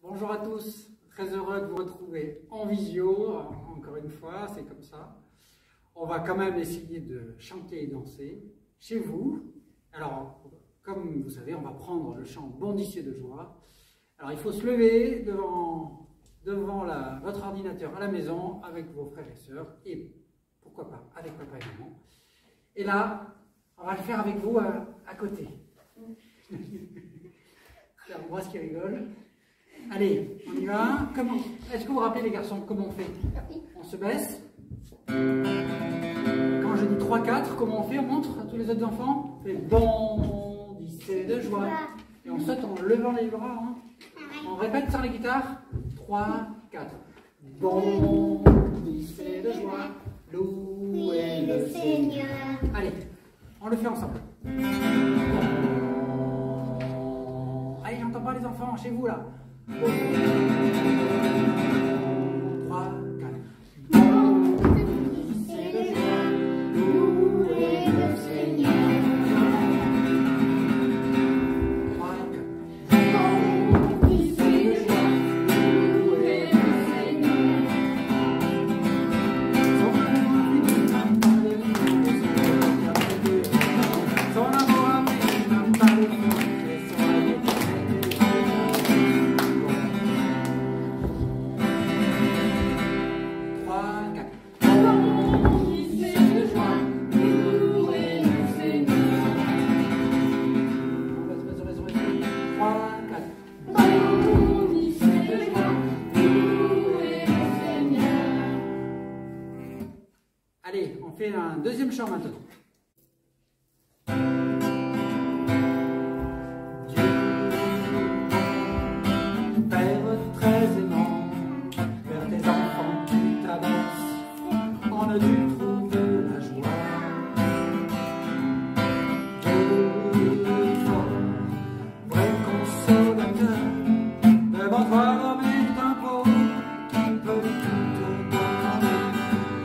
Bonjour à tous, très heureux de vous retrouver en visio, encore une fois, c'est comme ça. On va quand même essayer de chanter et danser chez vous. Alors, comme vous savez, on va prendre le chant Bondissez de joie. Alors, il faut se lever devant votre ordinateur à la maison avec vos frères et sœurs et pourquoi pas avec papa et maman. Et là, on va le faire avec vous à côté. C'est Ambroise qui rigole. Allez, on y va. Est-ce que vous vous rappelez les garçons comment on fait? On se baisse. Quand je dis 3-4, comment on fait? On montre à tous les autres enfants. On fait bondissez de joie. Et on saute en levant les bras. Hein. On répète sur la guitare. 3, 4. Bondissez de joie. Louez le Seigneur. Allez, on le fait ensemble. Allez, j'entends pas les enfants chez vous là. 3, 4. Bondissez de joie, louez le Seigneur. 3, 4. Bondissez de joie, louez le Seigneur. Son amour n'a pas de fond. Allez, on fait un deuxième chant maintenant. Dieu, Père très aimant, vers tes enfants qui t'abaissent, on a dû trouver la joie. Dieu fort, vrai consolateur, devant toi l'homme est un pauvre qui peut tout demander.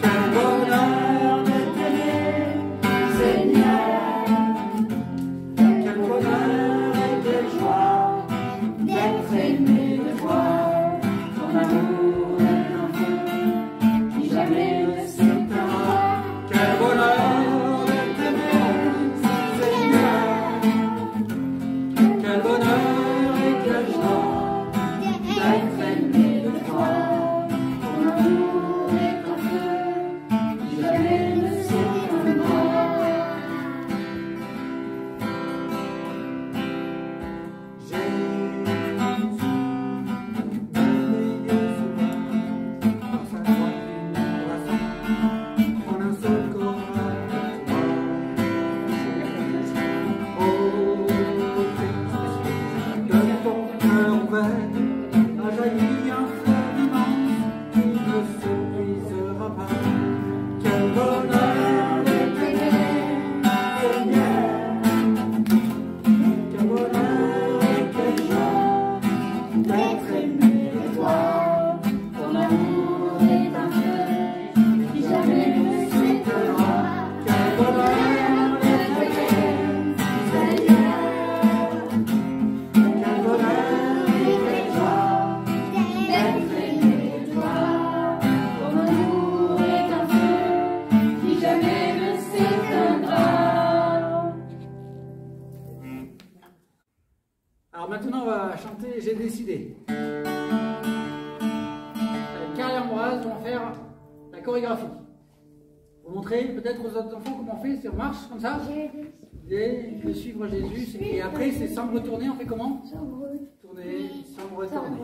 Quel bonheur de t'aimer, Seigneur. Quel bonheur et quelle joie d'être aimé de toi. Ton amour est un feu qui jamais ne s'éteindra. Quel bonheur de t'aimer, Seigneur. Quel bonheur et quelle joie d'être aimé de toi. Ton amour est un feu qui jamais ne s'éteindra. Jésus, merveilleux sauveur, par sa croix qui nous rassemble, en un seul corps avec toi. Oh, Christ, de ton cœur ouvert a jailli un fleuve immense qui ne s'épuisera pas. Quel bonheur de t'aimer, Seigneur. Quel bonheur et quelle joie d'être aimé de toi. Ton amour est un feu qui jamais ne s'éteindra. Quel bonheur de t'aimer, Seigneur. Quel bonheur et quelle joie d'être aimé de toi. Ton amour est un feu qui jamais ne s'éteindra. Alors maintenant on va chanter J'ai décidé. Avec Karl et Ambroise vont faire la chorégraphie. Vous montrez peut-être aux autres enfants comment on fait, ça marche comme ça? J'ai de suivre Jésus. Et après c'est sans me retourner, on fait comment? Tourner, sans me retourner.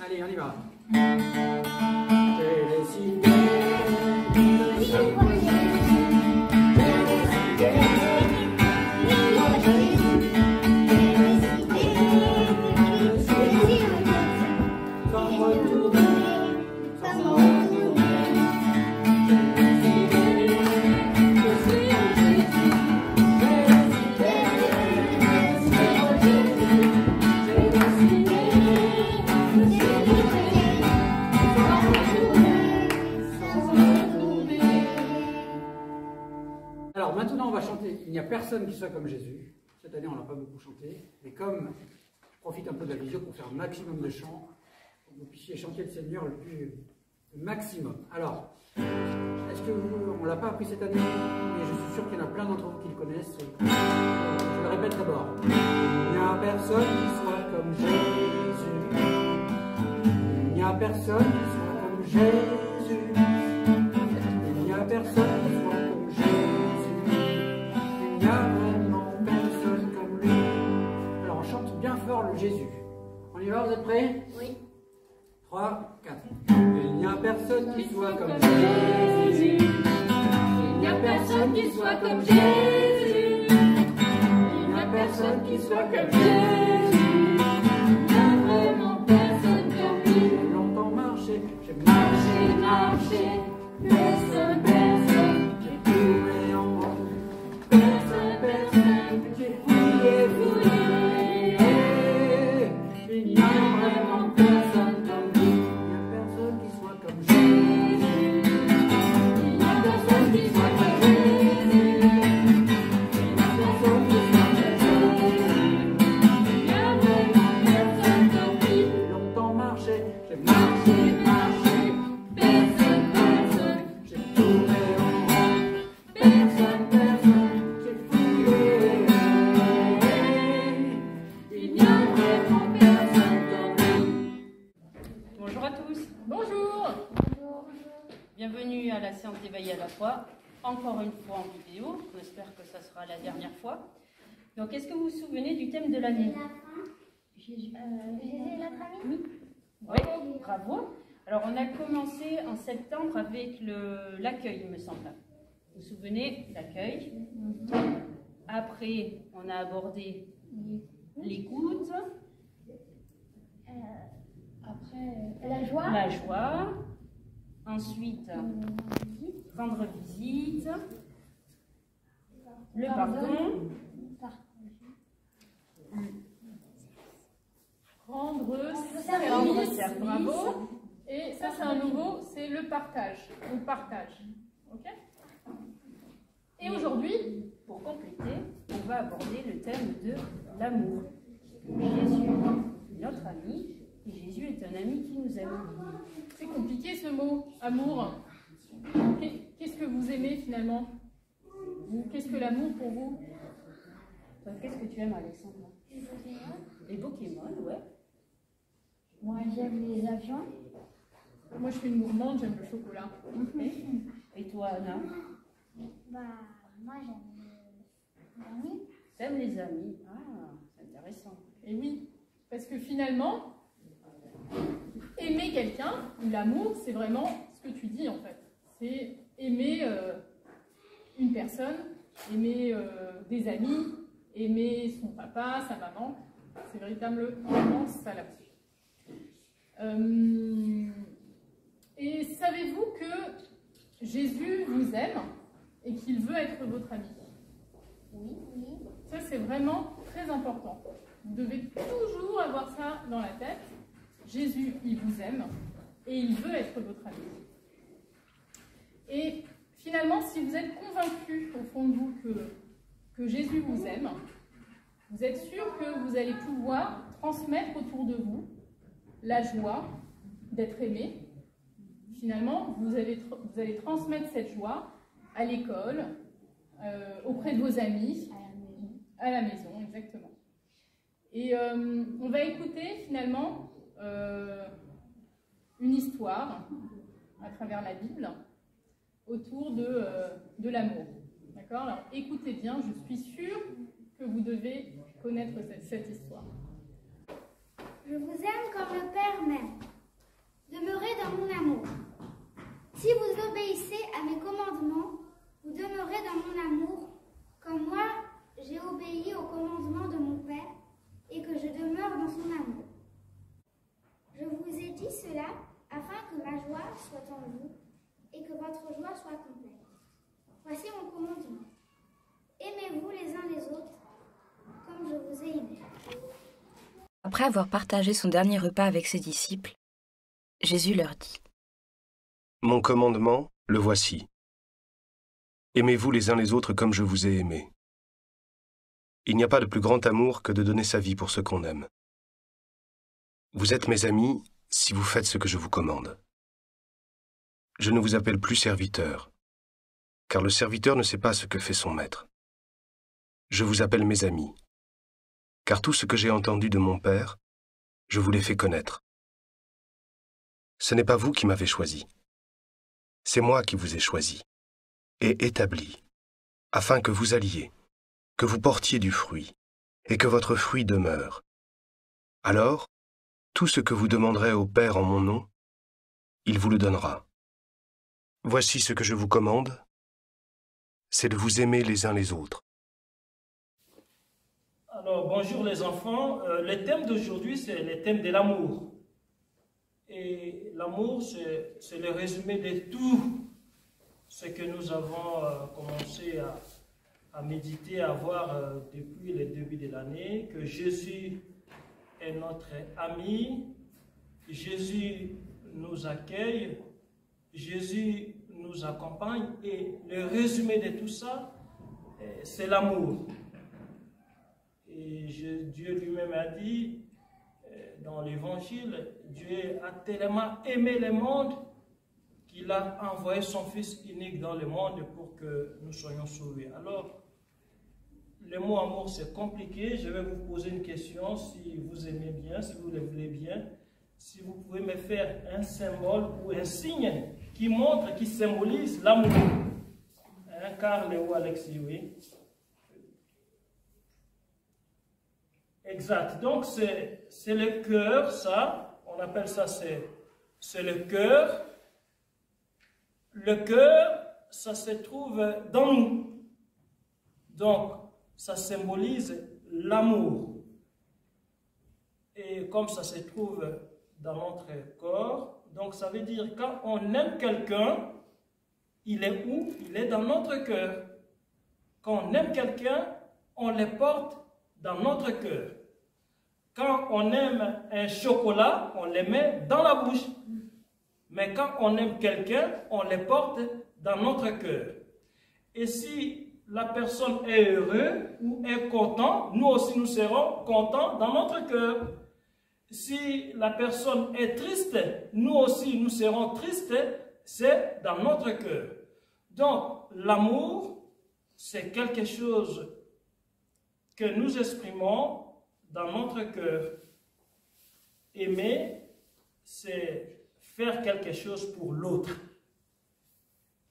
Allez, on y va. J'ai décidé de suivre Jésus. J'ai décidé de suivre Jésus. J'ai décidé de suivre Jésus. Sans me retourner, sans me retourner. J'ai décidé de suivre Jésus. J'ai décidé de suivre Jésus. J'ai décidé de suivre Jésus. Sans me retourner, sans me retourner. Alors maintenant on va chanter Il n'y a personne qui soit comme Jésus. Cette année on n'a pas beaucoup chanté, mais comme je profite un peu de la visio pour faire un maximum de chants, vous puissiez chanter le Seigneur le maximum. Alors, est-ce que on ne l'a pas appris cette année, mais je suis sûr qu'il y en a plein d'entre vous qui le connaissent. Je le répète d'abord. Il n'y a personne qui soit comme Jésus. Il n'y a personne qui soit comme Jésus. Il n'y a personne qui soit comme Jésus. Il n'y a vraiment personne comme lui. Alors on chante bien fort le Jésus. On y va, vous êtes prêts? Oui. 3, 4. Il n'y a personne qui soit comme Jésus. Il n'y a personne qui soit comme Jésus. Il n'y a personne qui soit comme Jésus. Il n'y a vraiment personne comme lui. J'ai longtemps marché, j'ai marché, Personne, personne, j'ai tourné en rond. personne, J'ai fouillé. Il n'y a vraiment personne comme lui. Il n'y a personne qui soit comme Jésus. il n'y a personne qui soit comme Jésus. Il n'y a personne qui soit comme Jésus. Il n'y a vraiment personne comme lui. J'ai longtemps marché, j'ai Marcher, personne, personne, j'ai tourné en rond. personne, J'ai fouillé. il n'y a vraiment personne comme lui. Bonjour à tous. Bonjour. Bienvenue à la séance d'éveil à la foi. Encore une fois en vidéo. J'espère que ça sera la dernière fois. Donc, est-ce que vous vous souvenez du thème de l'année? Jésus est notre ami. Oui, bravo. Alors, on a commencé en septembre avec l'accueil, il me semble. Vous vous souvenez, l'accueil. Après, on a abordé l'écoute, Après, la joie. la joie. Ensuite, rendre visite, le pardon, Rendre rendre service. service. Bravo. Et ça, c'est un nouveau, c'est le partage. On partage. Ok. Et aujourd'hui, Pour compléter, on va aborder le thème de l'amour. Jésus est notre ami et Jésus est un ami qui nous aime. c'est compliqué ce mot, amour. Qu'est-ce que vous aimez finalement? Qu'est-ce que l'amour pour vous? Toi, qu'est-ce que tu aimes, Alexandre? Les Pokémon, ouais. Moi, j'aime les avions. Moi, je suis une gourmande, j'aime le chocolat. Et toi, Anna? Bah, moi, j'aime les amis. T'aimes les amis? Ah, c'est intéressant. Et oui, parce que finalement, aimer quelqu'un, ou l'amour, c'est vraiment ce que tu dis en fait. C'est aimer une personne, aimer des amis, aimer son papa, sa maman. C'est véritablement ça l'amour. Et savez-vous que Jésus vous aime et qu'il veut être votre ami? Oui, oui. Ça, c'est vraiment très important. Vous devez toujours avoir ça dans la tête. Jésus, il vous aime et il veut être votre ami. Et finalement, si vous êtes convaincu au fond de vous que Jésus vous aime, vous êtes sûr que vous allez pouvoir transmettre autour de vous la joie d'être aimé. Finalement, vous allez transmettre cette joie à l'école, auprès de vos amis, à la maison, exactement. Et on va écouter finalement une histoire à travers la Bible autour de l'amour. D'accord? Alors écoutez bien, je suis sûre que vous devez connaître cette histoire. Je vous aime comme le Père m'aime. Demeurez dans mon amour. Si vous obéissez à mes commandements, vous demeurez dans mon amour, comme moi j'ai obéi aux commandements de mon Père et que je demeure dans son amour. Je vous ai dit cela afin que ma joie soit en vous et que votre joie soit complète. Voici mon commandement. Aimez-vous les uns les autres comme je vous ai aimé. Après avoir partagé son dernier repas avec ses disciples, Jésus leur dit : Mon commandement, le voici. Aimez-vous les uns les autres comme je vous ai aimé. Il n'y a pas de plus grand amour que de donner sa vie pour ce qu'on aime. Vous êtes mes amis si vous faites ce que je vous commande. Je ne vous appelle plus serviteur, car le serviteur ne sait pas ce que fait son maître. Je vous appelle mes amis, car tout ce que j'ai entendu de mon Père, je vous l'ai fait connaître. Ce n'est pas vous qui m'avez choisi, c'est moi qui vous ai choisi et établi, afin que vous alliez, que vous portiez du fruit, et que votre fruit demeure. Alors, tout ce que vous demanderez au Père en mon nom, il vous le donnera. Voici ce que je vous commande, c'est de vous aimer les uns les autres. Alors, bonjour les enfants. Le thème d'aujourd'hui, c'est le thème de l'amour. Et l'amour, c'est le résumé de tout ce que nous avons commencé à méditer, à voir depuis le début de l'année, que Jésus est notre ami, Jésus nous accueille, Jésus nous accompagne, et le résumé de tout ça, c'est l'amour. Et Dieu lui-même a dit, dans l'Évangile, Dieu a tellement aimé le monde qu'il a envoyé son Fils unique dans le monde pour que nous soyons sauvés. Alors, le mot amour, c'est compliqué. Je vais vous poser une question, si vous aimez bien, si vous le voulez bien. Si vous pouvez me faire un symbole ou un signe qui montre, qui symbolise l'amour. Hein, Carl ou Alexis, oui. Exact. Donc, c'est le cœur, ça. On appelle ça, c'est le cœur. Le cœur, ça se trouve dans nous. Donc, ça symbolise l'amour. Et comme ça se trouve dans notre corps, donc ça veut dire quand on aime quelqu'un, il est où? Il est dans notre cœur. Quand on aime quelqu'un, on le porte dans notre cœur. Quand on aime un chocolat, on le met dans la bouche. Mais quand on aime quelqu'un, on le porte dans notre cœur. Et si la personne est heureuse ou est contente, nous aussi nous serons contents dans notre cœur. Si la personne est triste, nous aussi nous serons tristes, c'est dans notre cœur. Donc, l'amour, c'est quelque chose que nous exprimons dans notre cœur. Aimer, c'est faire quelque chose pour l'autre.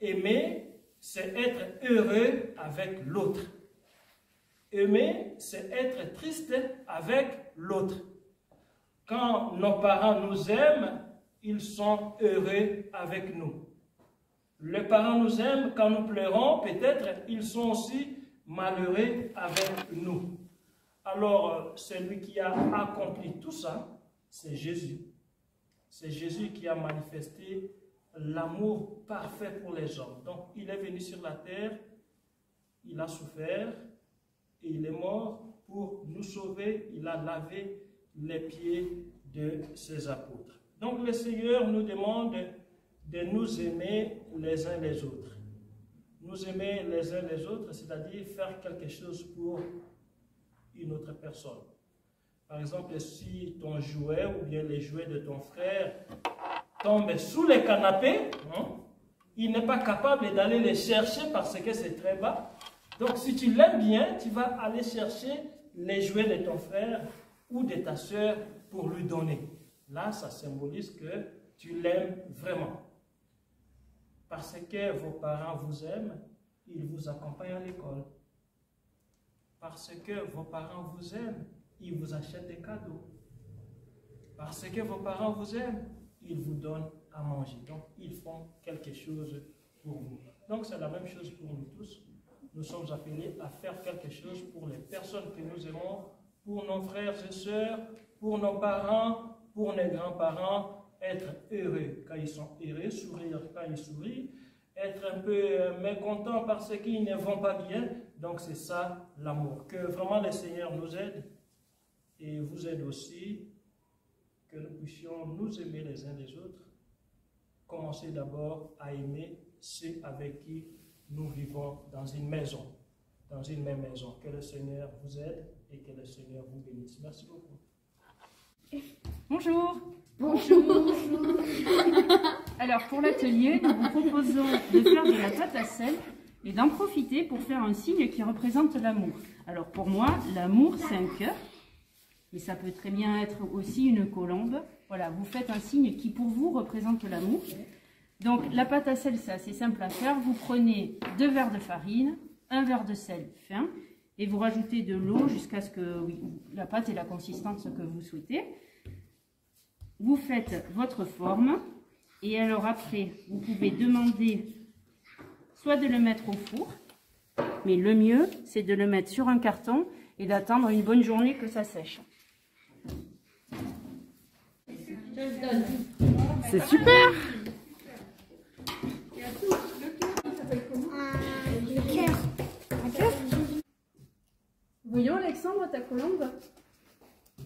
Aimer, c'est être heureux avec l'autre. Aimer, c'est être triste avec l'autre. Quand nos parents nous aiment, ils sont heureux avec nous. Les parents nous aiment quand nous pleurons, peut-être ils sont aussi malheureux avec nous. Alors, celui qui a accompli tout ça, c'est Jésus. C'est Jésus qui a manifesté l'amour parfait pour les hommes. Donc, il est venu sur la terre, il a souffert et il est mort pour nous sauver. Il a lavé les pieds de ses apôtres. Donc, le Seigneur nous demande de nous aimer les uns les autres. Nous aimer les uns les autres, c'est-à-dire faire quelque chose pour une autre personne. Par exemple, si ton jouet ou bien les jouets de ton frère tombent sous le canapé, il n'est pas capable d'aller les chercher parce que c'est très bas. Donc, si tu l'aimes bien, tu vas aller chercher les jouets de ton frère ou de ta soeur pour lui donner. Là, ça symbolise que tu l'aimes vraiment. Parce que vos parents vous aiment, ils vous accompagnent à l'école. Parce que vos parents vous aiment, ils vous achètent des cadeaux. Parce que vos parents vous aiment, ils vous donnent à manger. Donc, ils font quelque chose pour vous. Donc, c'est la même chose pour nous tous. Nous sommes appelés à faire quelque chose pour les personnes que nous aimons, pour nos frères et sœurs, pour nos parents, pour nos grands-parents, être heureux quand ils sont heureux, sourire quand ils sourient, être un peu mécontent parce qu'ils ne vont pas bien. Donc, c'est ça l'amour. Que vraiment le Seigneur nous aide et vous aide aussi, que nous puissions nous aimer les uns les autres. Commencez d'abord à aimer ceux avec qui nous vivons dans une maison, dans une même maison. Que le Seigneur vous aide et que le Seigneur vous bénisse. Merci beaucoup. Bonjour. Bonjour. Alors pour l'atelier, nous vous proposons de faire de la pâte à sel et d'en profiter pour faire un signe qui représente l'amour. Alors pour moi, l'amour c'est un cœur, mais ça peut très bien être aussi une colombe. Voilà, vous faites un signe qui pour vous représente l'amour. Donc la pâte à sel c'est assez simple à faire. Vous prenez 2 verres de farine, 1 verre de sel fin et vous rajoutez de l'eau jusqu'à ce que la pâte ait la consistance que vous souhaitez. Vous faites votre forme et alors après vous pouvez demander soit de le mettre au four, mais le mieux c'est de le mettre sur un carton et d'attendre une bonne journée que ça sèche. C'est super. Voyons Alexandre, ta colombe.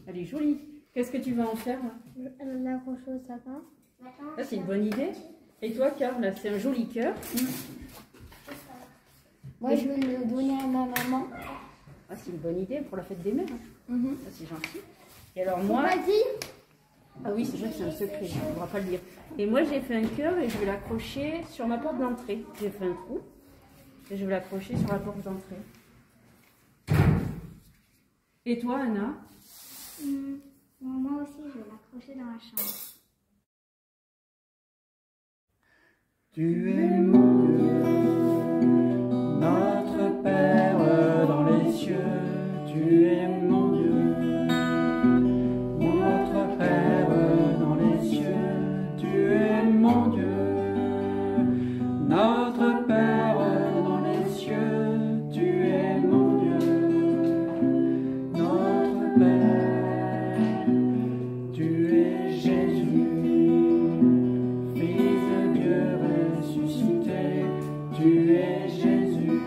Elle est jolie. Qu'est-ce que tu vas en faire? L'accrocher au sapin. Ah, c'est une bonne idée. Et toi, Carl, c'est un joli cœur. Moi, je vais le donner à ma maman. Ah, c'est une bonne idée pour la fête des mères. Ah, c'est gentil. Et alors Faut moi... pas dire. Ah oui, c'est vrai que c'est un secret, on ne pourra pas le dire. Et moi, j'ai fait un cœur et je vais l'accrocher sur ma porte d'entrée. J'ai fait un trou et je vais l'accrocher sur la porte d'entrée. Et toi, Anna? Moi aussi, je vais l'accrocher dans la chambre. Tu es mon Dieu, notre Père dans les cieux. Tu es mon Dieu, notre Père dans les cieux. Tu es mon Dieu, notre Père dans les cieux. Tu es mon Dieu, notre Père. Tu es Jésus, Fils de Dieu ressuscité. Tu es Jésus,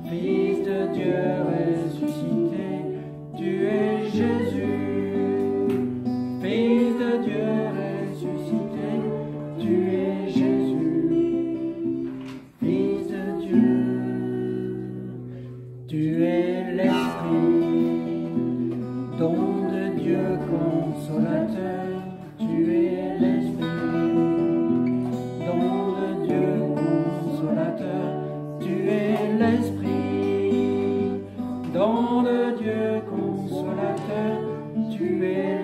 Fils de Dieu ressuscité. Tu es Jésus, Fils de Dieu ressuscité. Tu es Jésus, Fils de Dieu. Tu es l'Esprit, don de Dieu consolateur. Tu es l'Esprit, don de Dieu consolateur. Tu es l'Esprit, don de Dieu consolateur. Tu es